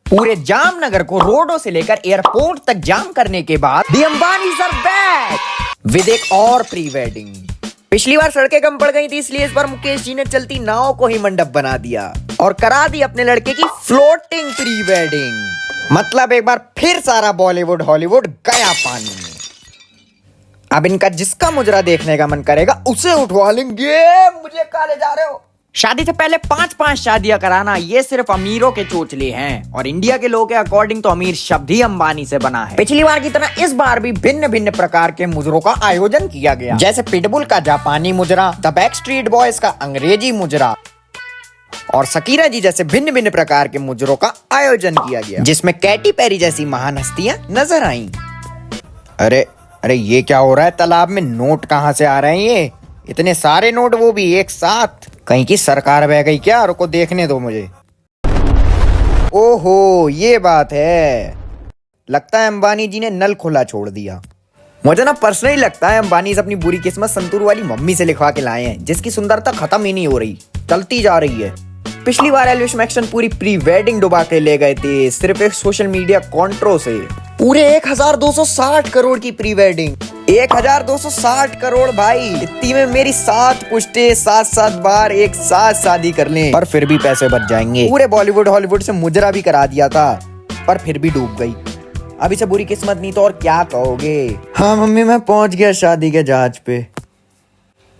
पूरे जामनगर को रोडों से लेकर एयरपोर्ट तक जाम करने के बाद दी अंबानीज आर बैक विद एक और प्री वेडिंग। पिछली बार सड़कें कम पड़ गई थी, इसलिए इस बार मुकेश जी ने चलती नाव को ही मंडप बना दिया और करा दी अपने लड़के की फ्लोटिंग प्री वेडिंग। मतलब एक बार फिर सारा बॉलीवुड हॉलीवुड गया पानी में। अब इनका जिसका मुजरा देखने का मन करेगा उसे उठवा लेंगे। मुझे कहाँ ले जा रहे हो? शादी से पहले 5-5 शादियां कराना ये सिर्फ अमीरों के चोचले हैं और इंडिया के लोगों के अकॉर्डिंग तो अमीर शब्द ही अंबानी से बना है। पिछली बार की तरह इस बार भी भिन्न भिन्न प्रकार के मुजरों का आयोजन किया गया, जैसे पिटबुल का जापानी मुजरा, द बैकस्ट्रीट बॉयज का अंग्रेजी मुजरा और शकीरा जी जैसे भिन्न भिन्न प्रकार के मुजरों का आयोजन किया गया, जिसमें कैटी पेरी जैसी महान हस्तियां नजर आईं। अरे अरे ये क्या हो रहा है? तालाब में नोट कहाँ से आ रहे हैं? ये इतने सारे नोट, वो भी एक साथ। कहीं की सरकार बह गई क्या? रुको देखने दो मुझे। ओहो ये बात है, लगता है अंबानी जी ने नल खुला छोड़ दिया। मुझे ना पर्सनली लगता है अंबानी से अपनी बुरी किस्मत संतूर वाली मम्मी से लिखवा के लाए हैं, जिसकी सुंदरता खत्म ही नहीं हो रही, चलती जा रही है। पिछली बार एल्विश मैक्सन पूरी प्री वेडिंग डुबा के ले गए थे सिर्फ एक सोशल मीडिया कॉन्ट्रो से। पूरे 1260 करोड़ की प्री वेडिंग, 1260 करोड़ भाई। इतनी में मेरी 7 पुश्ते 7-7 बार एक साथ शादी कर लें, पर फिर भी पैसे बच जाएंगे। पूरे बॉलीवुड हॉलीवुड से मुजरा भी करा दिया था, पर फिर भी डूब गई। अभी से बुरी किस्मत नहीं तो और क्या कहोगे? हाँ मम्मी मैं पहुंच गया शादी के जहाज पे।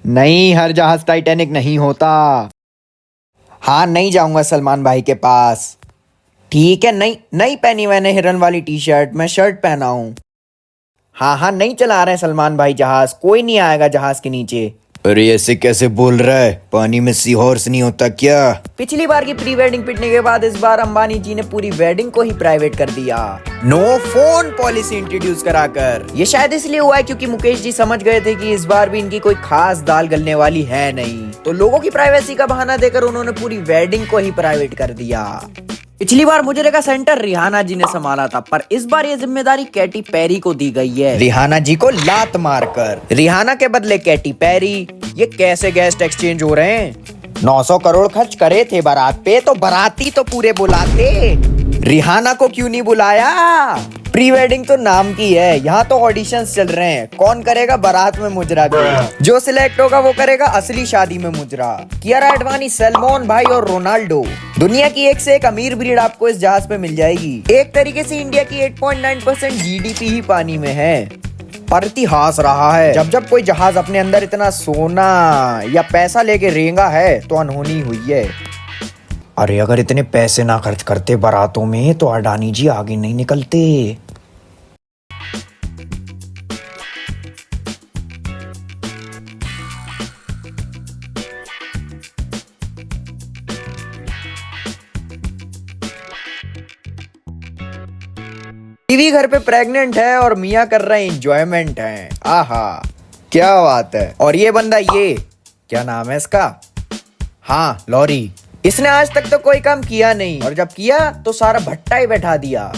नहीं, हर जहाज टाइटैनिक नहीं होता। हाँ नहीं जाऊंगा सलमान भाई के पास। ठीक है, नहीं पहनी मैंने हिरन वाली टी शर्ट, मैं शर्ट पहना हूँ। हाँ नहीं चला रहे सलमान भाई जहाज, कोई नहीं आएगा जहाज के नीचे। अरे ऐसे कैसे बोल रहा है? पानी में सी हॉर्स नहीं होता क्या? पिछली बार की प्री वेडिंग पिटने के बाद इस बार अंबानी जी ने पूरी वेडिंग को ही प्राइवेट कर दिया, नो फोन पॉलिसी इंट्रोड्यूस कराकर। ये शायद इसलिए हुआ है क्योंकि मुकेश जी समझ गए थे कि इस बार भी इनकी कोई खास दाल गलने वाली है नहीं, तो लोगों की प्राइवेसी का बहाना देकर उन्होंने पूरी वेडिंग को ही प्राइवेट कर दिया। पिछली बार मुजरे का सेंटर रिहाना जी ने संभाला था, पर इस बार ये जिम्मेदारी कैटी पेरी को दी गई है, रिहाना जी को लात मारकर। रिहाना के बदले कैटी पेरी। ये कैसे गेस्ट एक्सचेंज हो रहे हैं? 900 करोड़ खर्च करे थे बारात पे, तो बाराती तो पूरे बुलाते, रिहाना को क्यों नहीं बुलाया? प्री वेडिंग तो नाम की है, यहाँ तो ऑडिशंस चल रहे हैं। कौन करेगा बारात में मुजरा के? जो सिलेक्ट होगा वो करेगा असली शादी में मुजरा। कियारा एडवानी, सलमान भाई और रोनाल्डो, दुनिया की एक से एक अमीर ब्रीड आपको इस जहाज पे मिल जाएगी। एक तरीके से इंडिया की 8.9% जीडीपी ही पानी में है। पर इतिहास रहा है, जब जब कोई जहाज अपने अंदर इतना सोना या पैसा लेके रेंगा है तो अनहोनी हुई है। अरे अगर इतने पैसे ना खर्च करते बारातों में तो अडानी जी आगे नहीं निकलते। बीवी घर पे प्रेग्नेंट है और मियाँ कर रहे हैं एंजॉयमेंट है। आहा क्या बात है। और ये बंदा, ये क्या नाम है इसका? हाँ लॉरी। इसने आज तक तो कोई काम किया नहीं, और जब किया तो सारा भट्टा ही बैठा दिया।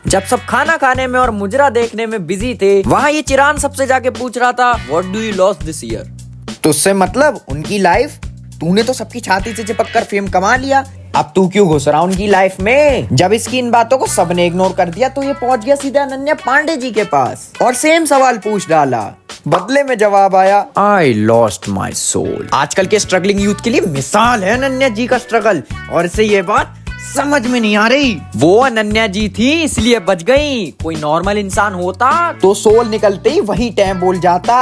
जब सब खाना खाने में और मुजरा देखने में बिजी थे, वहाँ ये चिरान सबसे जाके पूछ रहा था what do you lost this year. तो उससे मतलब उनकी लाइफ। तूने तो सबकी छाती से चिपक कर फेम कमा लिया, अब तू क्यों घुस रहा उनकी लाइफ में? जब इसकी इन बातों को सबने इग्नोर कर दिया तो ये पहुंच गया सीधा अनन्या पांडे जी के पास और सेम सवाल पूछ डाला। बदले में जवाब आया आई लॉस्ट माई सोल। आजकल के स्ट्रगलिंग यूथ के लिए मिसाल है अनन्या जी का स्ट्रगल, और इसे ये बात समझ में नहीं आ रही। वो अनन्या जी थी इसलिए बच गई, कोई नॉर्मल इंसान होता तो सोल निकलते ही वही टाइम बोल जाता,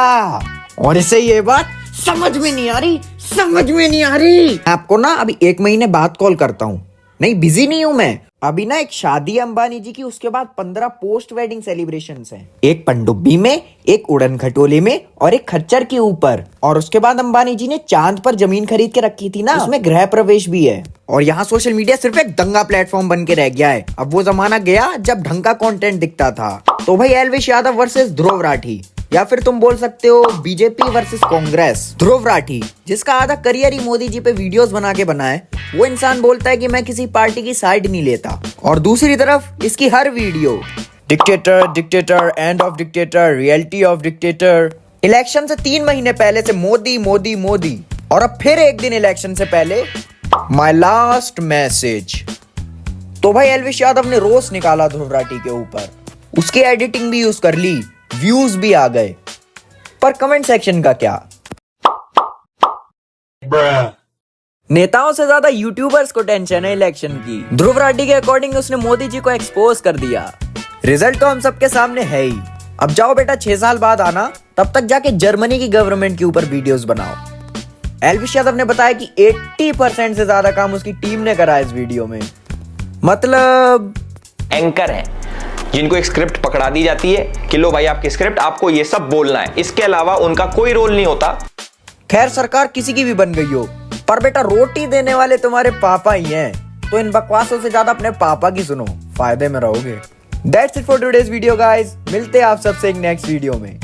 और इसे ये बात समझ में नहीं आ रही, समझ में नहीं आ रही। आपको ना अभी 1 महीने बाद कॉल करता हूँ, नहीं बिजी नहीं हूँ मैं। अभी ना एक शादी अंबानी जी की, उसके बाद 15 पोस्ट वेडिंग सेलिब्रेशंस हैं। एक पनडुब्बी में, एक उड़न खटोले में और एक खच्चर के ऊपर। और उसके बाद अंबानी जी ने चांद पर जमीन खरीद के रखी थी ना, उसमें गृह प्रवेश भी है। और यहाँ सोशल मीडिया सिर्फ एक दंगा प्लेटफॉर्म बन के रह गया है। अब वो जमाना गया जब ढंग का कंटेंट दिखता था। तो भाई एल्विश यादव वर्सेस ध्रुव राठी, या फिर तुम बोल सकते हो बीजेपी वर्सेस कांग्रेस। ध्रुव राठी, जिसका आधा करियर ही मोदी जी पे वीडियोस बना के बना है, वो इंसान बोलता है कि मैं किसी पार्टी की साइड नहीं लेता, और दूसरी तरफ इसकी हर video dictator dictator, end of dictator, reality of dictator. Election से 3 महीने पहले से मोदी मोदी मोदी, और अब फिर एक दिन इलेक्शन से पहले माय लास्ट मैसेज। तो भाई एल्विश यादव ने रोस्ट निकाला ध्रुव राठी के ऊपर, उसकी एडिटिंग भी यूज कर ली, व्यूज भी आ गए, पर कमेंट सेक्शन का क्या? नेताओं से ज्यादा यूट्यूबर्स को टेंशन है इलेक्शन की। ध्रुव राठी के अकॉर्डिंग उसने मोदी जी को एक्सपोज कर दिया। रिजल्ट तो हम सबके सामने है ही। अब जाओ बेटा 6 साल बाद आना, तब तक जाके जर्मनी की गवर्नमेंट के ऊपर वीडियोस बनाओ। एल्विश यादव ने बताया कि 80% से ज्यादा काम उसकी टीम ने करा इस वीडियो में। मतलब एंकर है जिनको एक स्क्रिप्ट पकड़ा दी जाती है कि लो भाई आपकी स्क्रिप्ट, आपको ये सब बोलना है, इसके अलावा उनका कोई रोल नहीं होता। खैर सरकार किसी की भी बन गई हो, पर बेटा रोटी देने वाले तुम्हारे पापा ही हैं, तो इन बकवासों से ज्यादा अपने पापा की सुनो, फायदे में रहोगे। That's it for today's video guys। मिलते हैं आप सबसे एक नेक्स्ट वीडियो में।